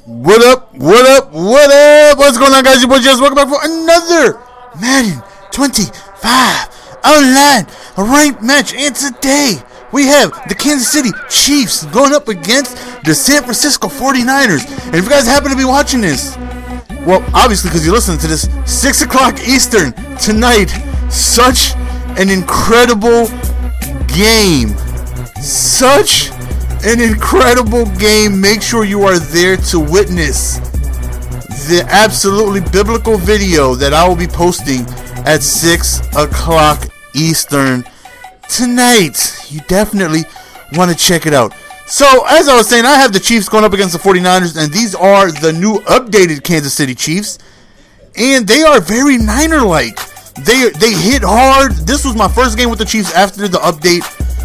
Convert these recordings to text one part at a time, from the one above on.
What up? What up? What up? What's going on, guys? Your boy Jess. Welcome back for another Madden 25 online ranked match. And today we have the Kansas City Chiefs going up against the San Francisco 49ers. And if you guys happen to be watching this, well, obviously because you're listening to this, 6 o'clock Eastern tonight. Such an incredible game. Such an incredible game. Make sure you are there to witness the absolutely biblical video that I will be posting at 6 o'clock Eastern tonight. You definitely want to check it out. So, as I was saying, I have the Chiefs going up against the 49ers, and these are the new updated Kansas City Chiefs, and they are very Niner-like. They hit hard. This was my first game with the Chiefs after the update.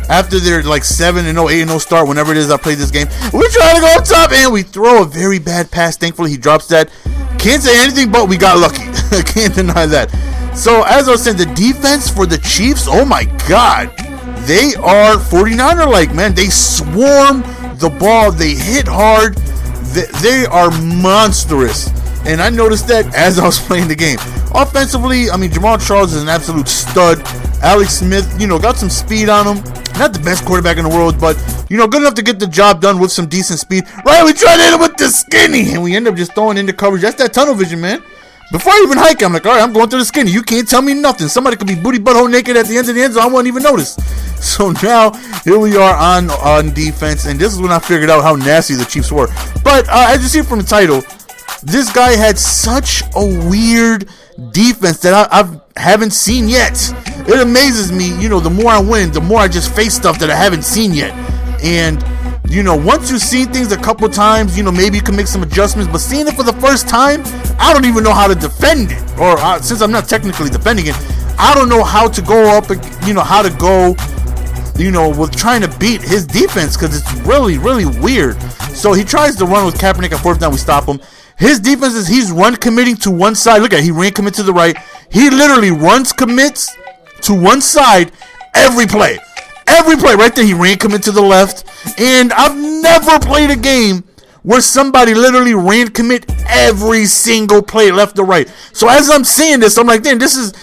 After their like 7-0, 8-0 start, whenever it is I play this game, we try to go up top and we throw a very bad pass. Thankfully, he drops that. Can't say anything, but we got lucky. Can't deny that. So, as I was saying, the defense for the Chiefs, oh my God, they are 49er-like, man. They swarm the ball. They hit hard. They are monstrous. And I noticed that as I was playing the game. Offensively, I mean, Jamal Charles is an absolute stud. Alex Smith, got some speed on him. Not the best quarterback in the world, but, good enough to get the job done with some decent speed. Right, we tried to hit him with the skinny, and we end up just throwing into coverage. That's that tunnel vision, man. Before I even hike, I'm like, all right, I'm going through the skinny. You can't tell me nothing. Somebody could be booty butthole naked at the end of the end zone. I won't even notice. So now, here we are on defense, and this is when I figured out how nasty the Chiefs were. But as you see from the title, this guy had such a weird defense that I haven't seen yet. It amazes me, the more I win, the more I just face stuff that I haven't seen yet. And, once you've seen things a couple times, maybe you can make some adjustments. But seeing it for the first time, I don't even know how to defend it. Or since I'm not technically defending it, I don't know how to go up, how to go, with trying to beat his defense, because it's really, really weird. So he tries to run with Kaepernick at fourth down. We stop him. His defense is he's run committing to one side. Look at it. He ran commit to the right. He literally runs commits to one side every play. Every play right there. He ran commit to the left. And I've never played a game where somebody literally ran commit every single play left or right. So as I'm seeing this, I'm like, damn, this is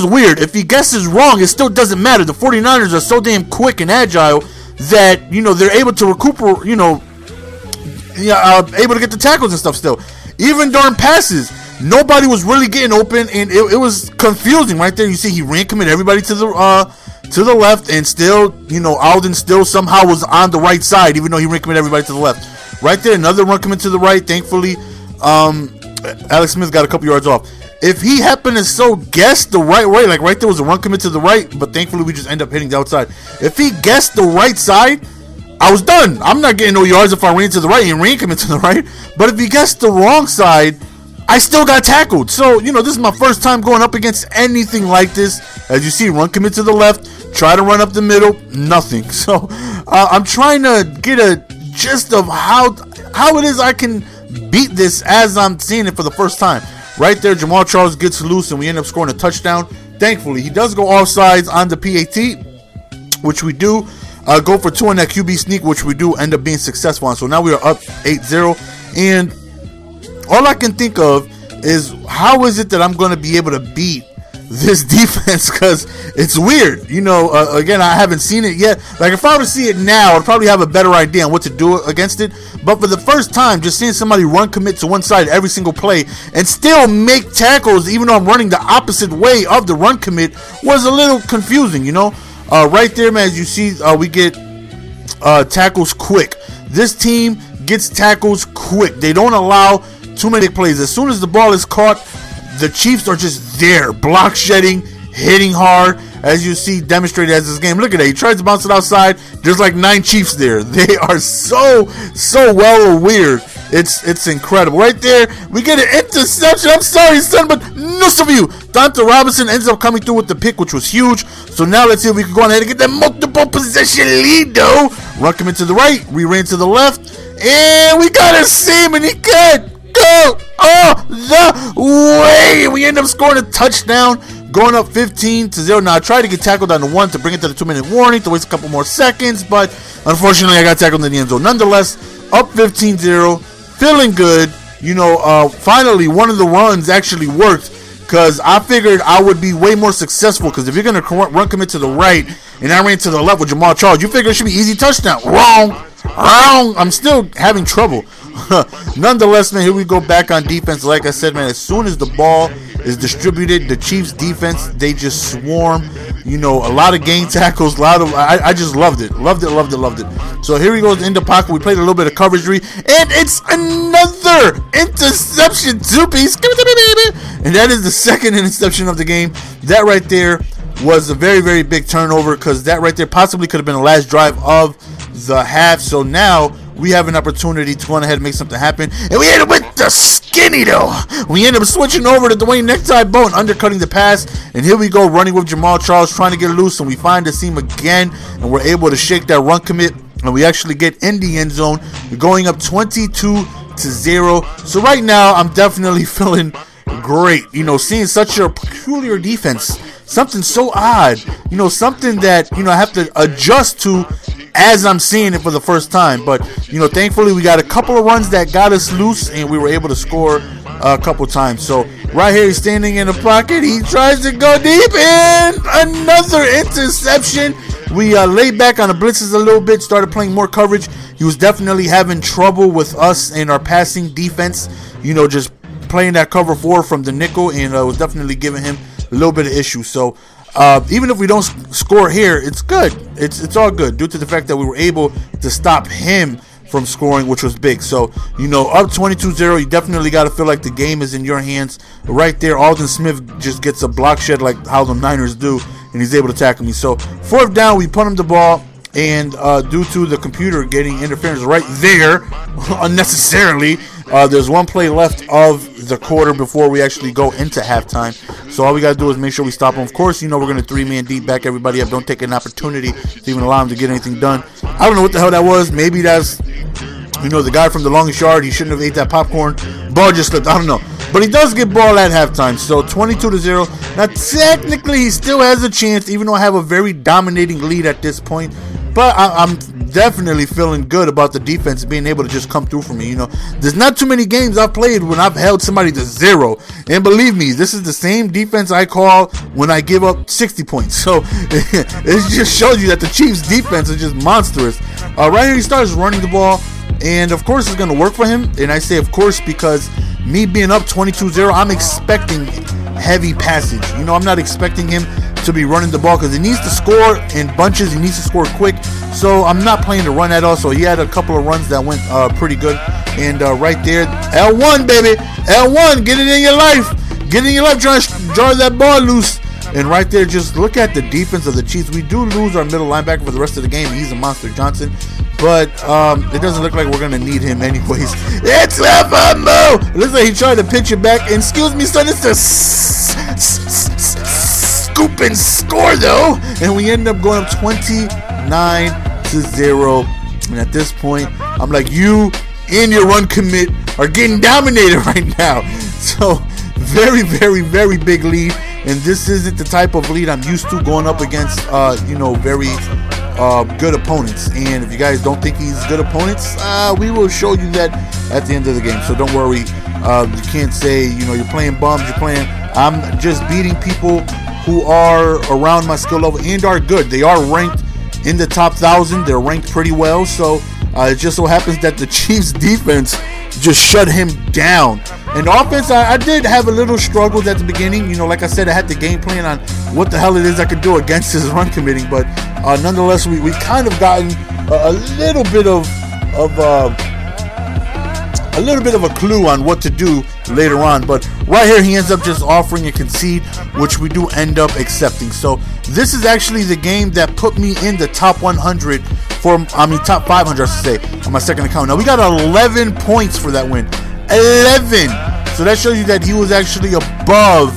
weird. If he guesses wrong, it still doesn't matter. The 49ers are so damn quick and agile that, they're able to recuperate, able to get the tackles and stuff still. Even during passes, nobody was really getting open, and it was confusing right there. You see, he ran commit everybody to the left, and still, Alden still somehow was on the right side, even though he ran commit everybody to the left. Right there, another run commit to the right. Thankfully, Alex Smith got a couple yards off. If he happened to guess the right way, like right there was a run commit to the right, but thankfully we just end up hitting the outside. If he guessed the right side, I was done. I'm not getting no yards if I ran to the right and ran commit to the right. But if he guessed the wrong side, I still got tackled. So, this is my first time going up against anything like this. As you see, run commit to the left, try to run up the middle, nothing. So, I'm trying to get a gist of how it is I can beat this as I'm seeing it for the first time. Right there, Jamal Charles gets loose, and we end up scoring a touchdown. Thankfully, he does go offsides on the PAT, which we do. Go for 2 on that QB sneak, which we do end up being successful on. So now we are up 8-0. And all I can think of is how is it that I'm going to be able to beat this defense, because it's weird. Again, I haven't seen it yet. Like, if I were to see it now, I'd probably have a better idea on what to do against it. But for the first time, just seeing somebody run commit to one side every single play and still make tackles, even though I'm running the opposite way of the run commit, was a little confusing, Right there, man, as you see, we get tackles quick. This team gets tackles quick. They don't allow too many plays. As soon as the ball is caught, the Chiefs are just there, block shedding, hitting hard, as you see demonstrated as this game. Look at that. He tries to bounce it outside. There's like 9 Chiefs there. They are so well weird. It's incredible. Right there, we get an interception. I'm sorry, son, but no of you. Dante Robinson ends up coming through with the pick, which was huge. So now let's see if we can go ahead and get that multiple possession lead, though. Run coming to the right. We ran to the left. And we got a seam, and he can't go the way. We end up scoring a touchdown, going up 15-0. Now, I tried to get tackled on the 1 to bring it to the 2-minute warning to waste a couple more seconds, but unfortunately, I got tackled in the end zone. Nonetheless, up 15-0. feeling good. You know, finally one of the runs actually worked, because I figured I would be way more successful, because if you're going to run commit to the right and I ran to the left with Jamal Charles, you figure it should be easy touchdown. Wrong. I'm still having trouble. Nonetheless, man, here we go back on defense. Like I said, man, as soon as the ball is distributed, the Chiefs defense, they just swarm. You know, a lot of gain tackles, I just loved it. Loved it. So here he goes in the pocket. We played a little bit of coverage, and it's another interception, two-piece. Give it to me, baby. And that is the second interception of the game. That right there was a very, very big turnover, because that right there possibly could have been the last drive of the half. So now we have an opportunity to go ahead and make something happen, and we end up with the skinny though. We end up switching over to Dwayne Necktie Bow and undercutting the pass, and here we go running with Jamal Charles trying to get loose, and we find the seam again, and we're able to shake that run commit, and we actually get in the end zone. We're going up 22-0. So right now I'm definitely feeling great, you know, seeing such a peculiar defense, something so odd, you know, something that, you know, I have to adjust to as I'm seeing it for the first time. But, you know, thankfully we got a couple of runs that got us loose, and we were able to score a couple times. So right here, he's standing in the pocket. He tries to go deep, and another interception. We laid back on the blitzes a little bit, started playing more coverage. He was definitely having trouble with us in our passing defense, you know, just playing that cover 4 from the nickel, and was definitely giving him a little bit of issue. So even if we don't score here, it's good. It's all good due to the fact that we were able to stop him from scoring, which was big. So, you know, up 22-0, you definitely got to feel like the game is in your hands. Right there, Aldon Smith just gets a block shed like how the Niners do, and he's able to tackle me. So, fourth down, we punt him the ball, and due to the computer getting interference right there unnecessarily, there's one play left of the quarter before we actually go into halftime. So all we got to do is make sure we stop him. Of course, you know, we're going to 3-man deep, back everybody up. Don't take an opportunity to even allow him to get anything done. I don't know what the hell that was. Maybe that's, you know, the guy from the longest yard. He shouldn't have ate that popcorn. Ball just slipped. I don't know. But he does get ball at halftime. So 22-0. Now, technically, he still has a chance, even though I have a very dominating lead at this point. But I'm definitely feeling good about the defense being able to just come through for me. You know, there's not too many games I've played when I've held somebody to 0. And believe me, this is the same defense I call when I give up 60 points. So it just shows you that the Chiefs' defense is just monstrous. Right here, he starts running the ball. And, of course, it's going to work for him. And I say, of course, because me being up 22-0, I'm expecting heavy passage. You know, I'm not expecting him to be running the ball, because he needs to score in bunches. He needs to score quick. So I'm not playing to run at all. So he had a couple of runs that went pretty good. And right there, L1, baby. L1, get it in your life. Get it in your life. Trying to jar that ball loose. And right there, just look at the defense of the Chiefs. We do lose our middle linebacker for the rest of the game. He's a monster, Johnson. But it doesn't look like we're going to need him anyways. It's FMO! It looks like he tried to pitch it back. And excuse me, son, it's a scoop and score, though. And we end up going up 29-0. And at this point, I'm like, you and your run commit are getting dominated right now. So, very, very, very big lead. And this isn't the type of lead I'm used to going up against, you know, very good opponents. And if you guys don't think he's good opponents, we will show you that at the end of the game. So don't worry. You can't say, you know, you're playing bums. You're playing. I'm just beating people who are around my skill level and are good. They are ranked in the top 1,000. They're ranked pretty well. So it just so happens that the Chiefs defense just shut him down. And offense, I did have a little struggles at the beginning. You know, like I said, I had the game plan on what the hell it is I could do against his run committing. But nonetheless, we kind of gotten a little bit of a clue on what to do later on. But right here, he ends up just offering a concede, which we do end up accepting. So this is actually the game that put me in the top 100 top 500, I should say, on my second account. Now, we got 11 points for that win. 11! So that shows you that he was actually above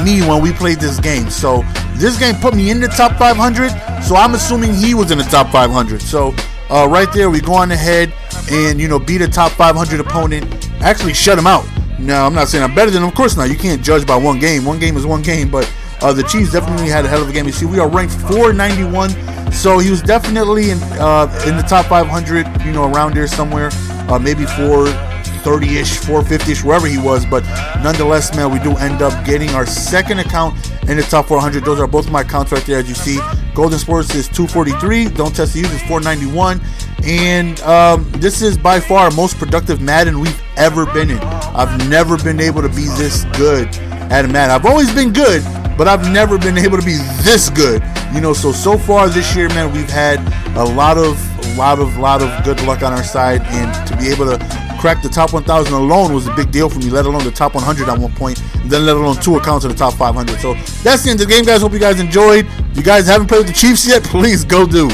me when we played this game. So this game put me in the top 500. So I'm assuming he was in the top 500. So right there, we go on ahead and, you know, beat a top 500 opponent. Actually shut him out. Now, I'm not saying I'm better than him. Of course not. You can't judge by one game. One game is one game. But the Chiefs definitely had a hell of a game. You see, we are ranked 491. So he was definitely in the top 500, you know, around there somewhere. Maybe 430-ish, 450-ish, wherever he was. But nonetheless, man, we do end up getting our second account in the top 400. Those are both my accounts right there, as you see. Golden Sports is 243. Don't Test the Use is 491. And this is by far our most productive Madden we've ever been in. I've never been able to be this good at a Madden. I've always been good, but I've never been able to be this good. You know, so far this year, man, we've had a lot of good luck on our side, and to be able to crack the top 1,000 alone was a big deal for me, let alone the top 100 at one point, and then let alone 2 accounts in the top 500. So that's the end of the game, guys. Hope you guys enjoyed. If you guys haven't played with the Chiefs yet, please go do.